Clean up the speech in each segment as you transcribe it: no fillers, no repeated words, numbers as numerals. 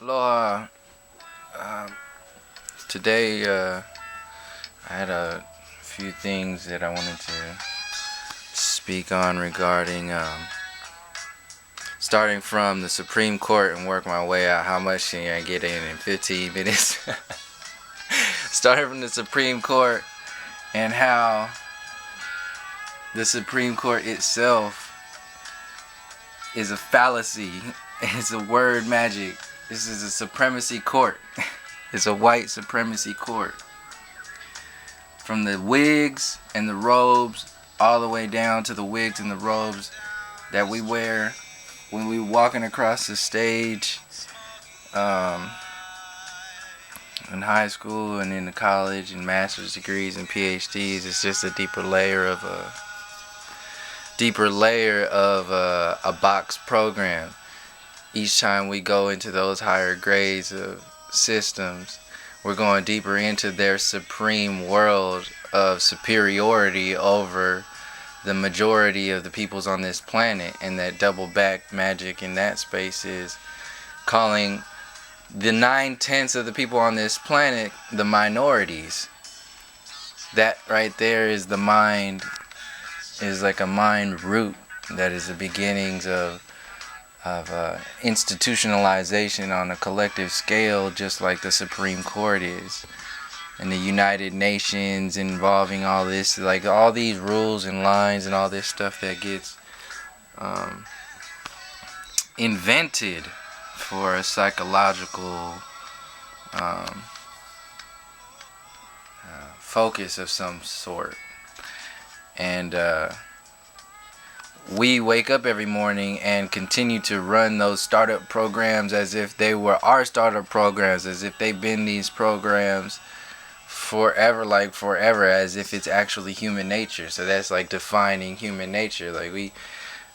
Aloha. Um, Today, I had a few things that I wanted to speak on regarding starting from the Supreme Court and work my way out. How much can I get in 15 minutes? Starting from the Supreme Court and how the Supreme Court itself is a fallacy. It's a word magic. This is a supremacy court. It's a white supremacy court. From the wigs and the robes all the way down to the wigs and the robes that we wear when we walking across the stage in high school and in the college and master's degrees and PhDs. It's just a deeper layer of a box program. Each time we go into those higher grades of systems, we're going deeper into their supreme world of superiority over the majority of the peoples on this planet. And that double back magic in that space is calling the 9/10 of the people on this planet the minorities. That right there is the mind, is like a mind root that is the beginnings of institutionalization on a collective scale, just like the Supreme Court is, and the United Nations involving all this, like all these rules and lines and all this stuff that gets invented for a psychological focus of some sort. And we wake up every morning and continue to run those startup programs as if they were our startup programs, as if they've been these programs forever, like forever, as if it's actually human nature. So that's like defining human nature. Like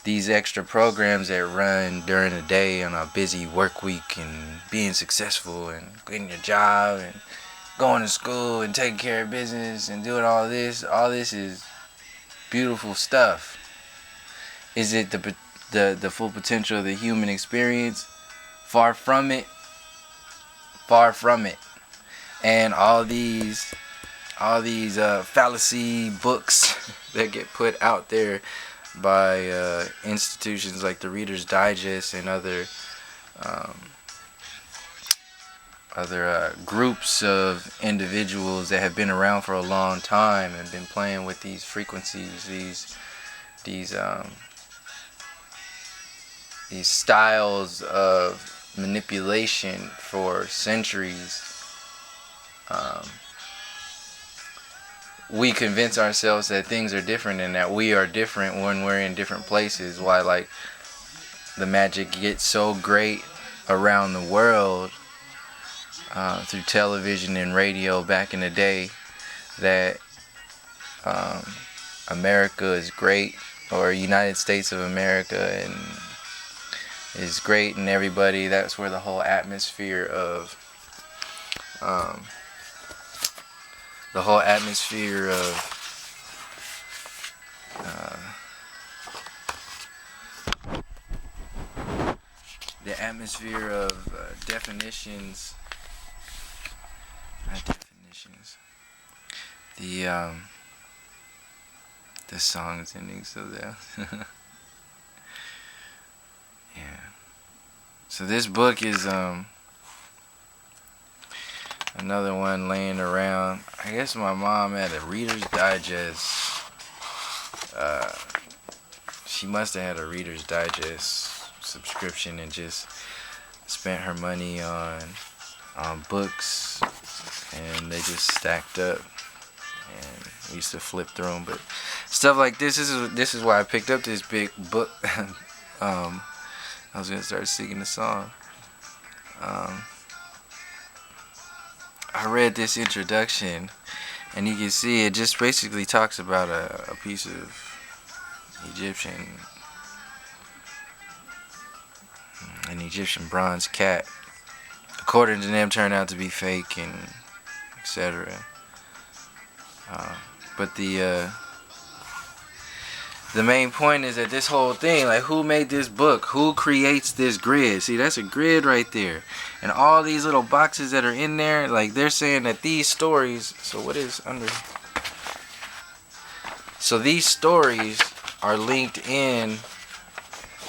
these extra programs that run during the day on a busy work week and being successful and getting your job and going to school and taking care of business and doing all this is beautiful stuff. Is it the full potential of the human experience? Far from it. Far from it. And all these fallacy books that get put out there by institutions like the Reader's Digest and other groups of individuals that have been around for a long time and been playing with these frequencies, these styles of manipulation for centuries. We convince ourselves that things are different and that we are different when we're in different places. Why, like, the magic gets so great around the world through television and radio back in the day that America is great, or United States of America, and is great, and everybody, that's where the whole atmosphere of the whole atmosphere of definitions, not definitions, the song's ending, so there. Yeah. So this book is another one laying around. I guess my mom had a Reader's Digest. She must have had a Reader's Digest subscription and just spent her money on books, and they just stacked up. And we used to flip through them, but stuff like this is why I picked up this big book. I was gonna start singing the song. I read this introduction, and you can see it just basically talks about a piece of an Egyptian bronze cat. According to them, turned out to be fake and etc. But the main point is that this whole thing, like, who made this book? Who creates this grid? See, that's a grid right there. And all these little boxes that are in there, like, they're saying that these stories, so what is under? So these stories are linked in.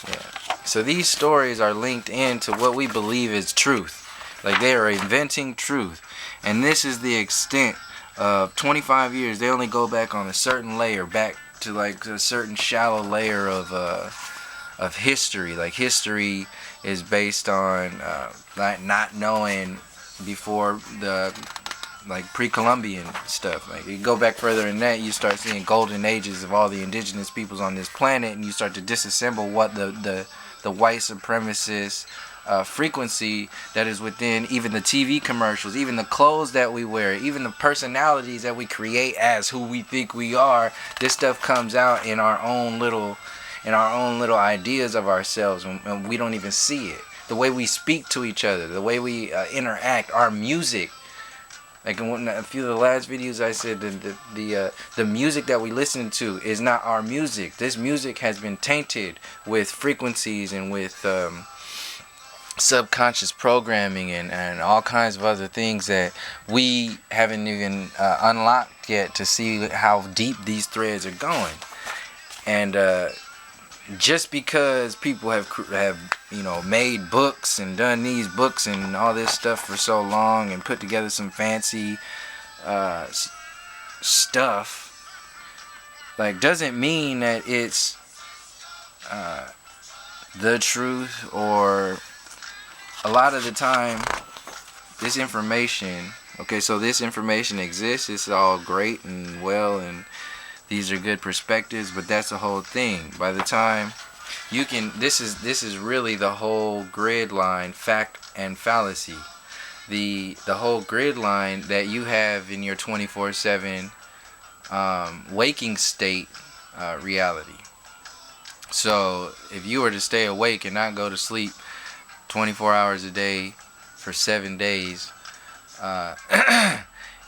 Yeah. So these stories are linked into what we believe is truth. Like, they are inventing truth. And this is the extent of 25 years. They only go back on a certain layer, back to like a certain shallow layer of history. Like, history is based on like not knowing before the like pre-Columbian stuff. Like, you go back further than that, you start seeing golden ages of all the indigenous peoples on this planet, and you start to disassemble what the white supremacist frequency that is within even the TV commercials, even the clothes that we wear, even the personalities that we create as who we think we are. This stuff comes out in our own little ideas of ourselves, and we don't even see it. The way we speak to each other, the way we interact, our music. Like in a few of the last videos, I said the music that we listen to is not our music. This music has been tainted with frequencies and with subconscious programming and all kinds of other things that we haven't even unlocked yet to see how deep these threads are going. And just because people have made books and done these books and all this stuff for so long and put together some fancy stuff, like, doesn't mean that it's the truth. Or a lot of the time, this information, okay, so this information exists, it's all great and well, and these are good perspectives, but that's the whole thing. By the time you can, this is really the whole grid line, fact and fallacy. The whole grid line that you have in your 24/7 waking state reality. So if you were to stay awake and not go to sleep 24 hours a day for 7 days,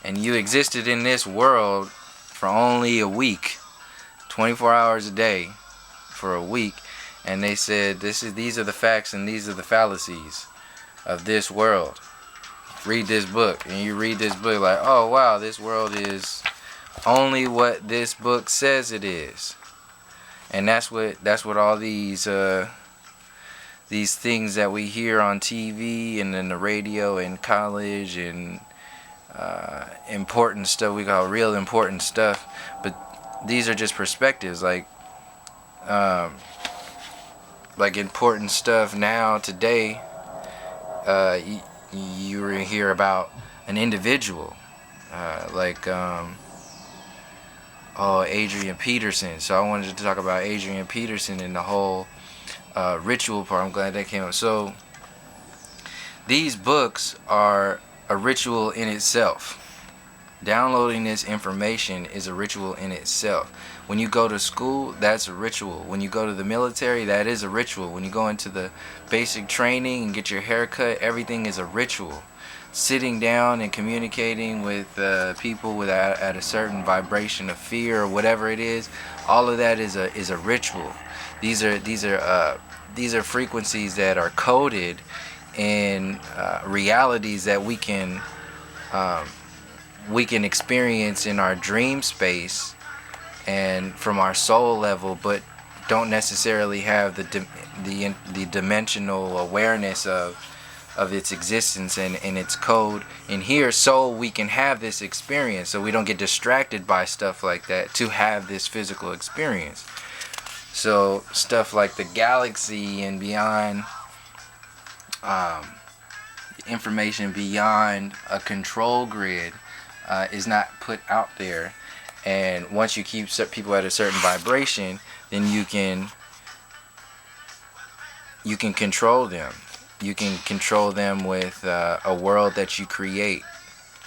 and you existed in this world for only a week, 24 hours a day for a week, and they said these are the facts and these are the fallacies of this world. Read this book, and you read this book like, oh wow, this world is only what this book says it is. And that's what all these things that we hear on TV and in the radio and college and important stuff we call real important stuff, but these are just perspectives. Like important stuff now today, you hear about an individual Adrian Peterson. So I wanted to talk about Adrian Peterson and the whole ritual part. I'm glad that came up. So these books are a ritual in itself. Downloading this information is a ritual in itself. When you go to school, that's a ritual. When you go to the military, that is a ritual. When you go into the basic training and get your hair cut, everything is a ritual. Sitting down and communicating with people at a certain vibration of fear or whatever it is, all of that is a ritual. These are frequencies that are coded in realities that we can experience in our dream space and from our soul level, but don't necessarily have the dimensional awareness of its existence and its code in here, so we can have this experience, so we don't get distracted by stuff like that to have this physical experience. So stuff like the galaxy and beyond, information beyond a control grid is not put out there. And once you keep people at a certain vibration, then you can control them. You can control them with a world that you create.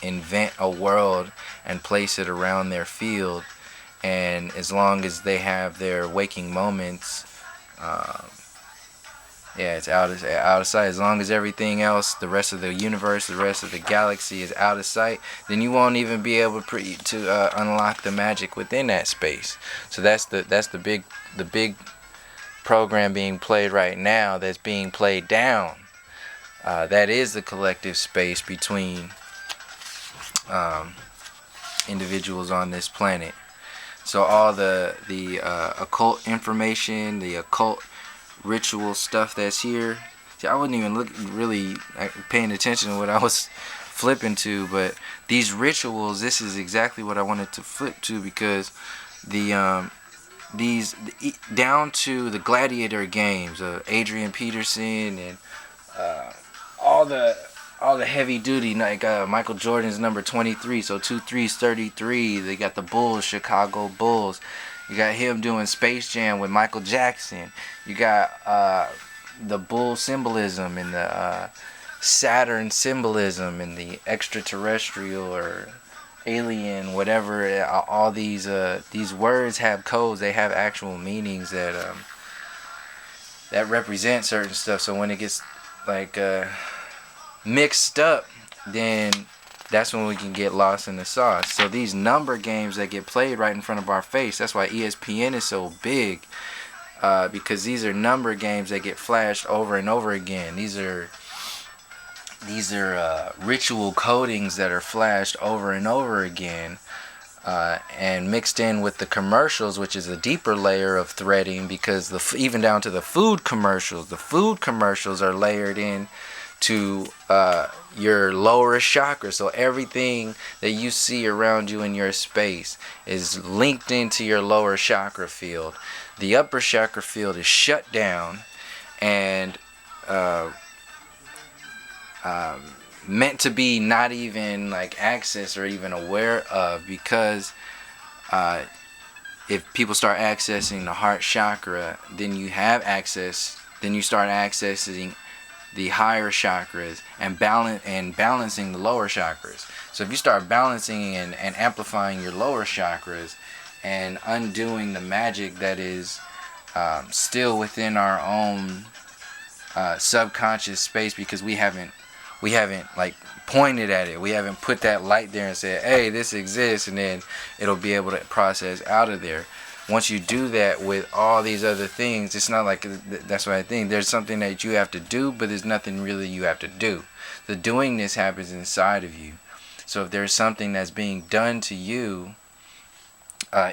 Invent a world and place it around their field. And as long as they have their waking moments Yeah, it's out of sight. As long as everything else, the rest of the universe, the rest of the galaxy is out of sight, then you won't even be able to unlock the magic within that space. So that's the big program being played right now. That's being played down. That is the collective space between um, individuals on this planet. So all the occult information, the occult ritual stuff that's here. See, I wasn't even really paying attention to what I was flipping to, but these rituals, this is exactly what I wanted to flip to, because the down to the gladiator games of Adrian Peterson and uh, all the all the heavy duty, like Michael Jordan's number 23, so 2 3's 33. They got the Bulls, Chicago Bulls. You got him doing Space Jam with Michael Jackson. You got the bull symbolism and the Saturn symbolism and the extraterrestrial or alien, whatever. All these words have codes. They have actual meanings that represent certain stuff. So when it gets like mixed up, then that's when we can get lost in the sauce. So these number games that get played right in front of our face, that's why ESPN is so big, because these are number games that get flashed over and over again. These are ritual codings that are flashed over and over again, and mixed in with the commercials, which is a deeper layer of threading, because even down to the food commercials. The food commercials are layered in to your lower chakra. So everything that you see around you in your space is linked into your lower chakra field. The upper chakra field is shut down and meant to be not even like accessed or even aware of, because if people start accessing the heart chakra, then you have access, then you start accessing the higher chakras and balancing the lower chakras. So if you start balancing and amplifying your lower chakras and undoing the magic that is still within our own subconscious space, because we haven't like pointed at it, we haven't put that light there and said, hey, this exists, and then it'll be able to process out of there. Once you do that with all these other things, it's not like, that's what I think, there's something that you have to do, but there's nothing really you have to do. The doingness happens inside of you. So if there's something that's being done to you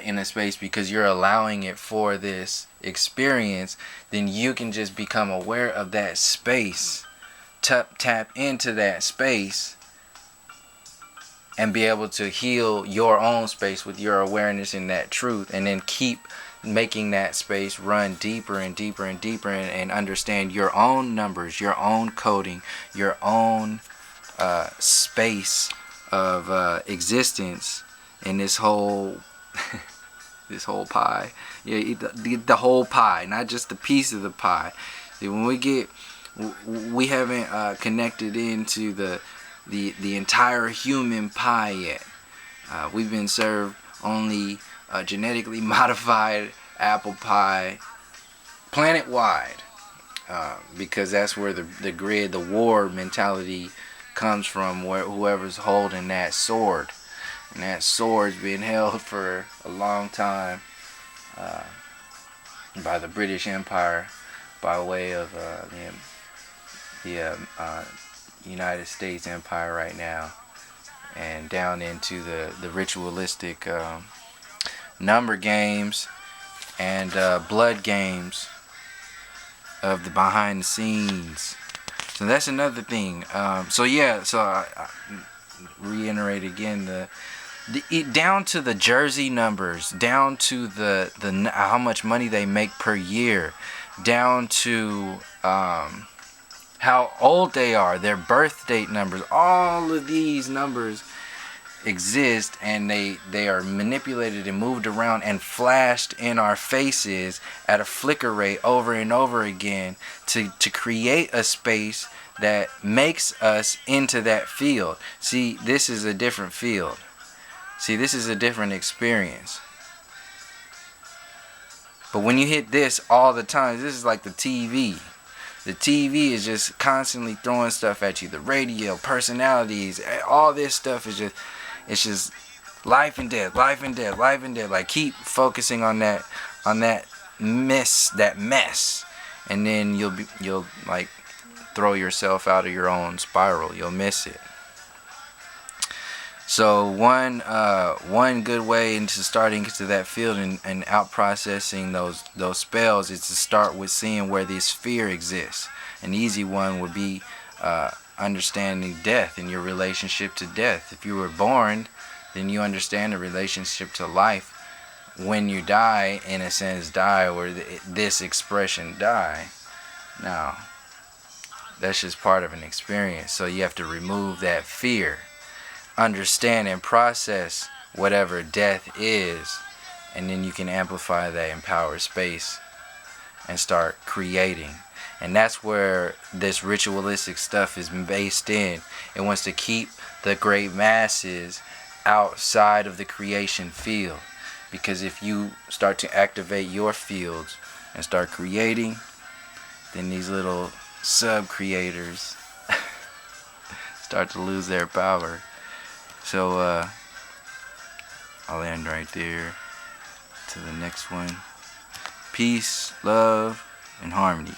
in a space because you're allowing it for this experience, then you can just become aware of that space, tap into that space, and be able to heal your own space with your awareness in that truth, and then keep making that space run deeper and deeper and deeper, and understand your own numbers, your own coding, your own space of existence in this whole this whole pie. Yeah, eat the whole pie, not just the piece of the pie. See, when we haven't connected into the entire human pie yet. We've been served only genetically modified apple pie planet-wide, because that's where the grid, the war mentality comes from, where whoever's holding that sword. And that sword's been held for a long time by the British Empire by way of the United States Empire right now, and down into the ritualistic number games and blood games of the behind the scenes. So that's another thing. So I reiterate again, down to the jersey numbers, down to the how much money they make per year, down to how old they are, their birth date numbers. All of these numbers exist, and they are manipulated and moved around and flashed in our faces at a flicker rate over and over again to create a space that makes us into that field. See, this is a different field. See, this is a different experience. But when you hit this all the time, this is like the TV. The TV is just constantly throwing stuff at you. The radio, personalities, all this stuff is just, it's just life and death, life and death, life and death. Like, keep focusing on that mess, and then you'll like throw yourself out of your own spiral. You'll miss it. So one good way into starting into that field and out processing those spells is to start with seeing where this fear exists. An easy one would be understanding death and your relationship to death. If you were born, then you understand the relationship to life. When you die, in a sense, die, or this expression die. Now, that's just part of an experience. So you have to remove that fear. Understand and process whatever death is, and then you can amplify that empowered space and start creating. And that's where this ritualistic stuff is based in. It wants to keep the great masses outside of the creation field, because if you start to activate your fields and start creating, then these little sub-creators start to lose their power. So I'll end right there. To the next one. Peace, love, and harmony.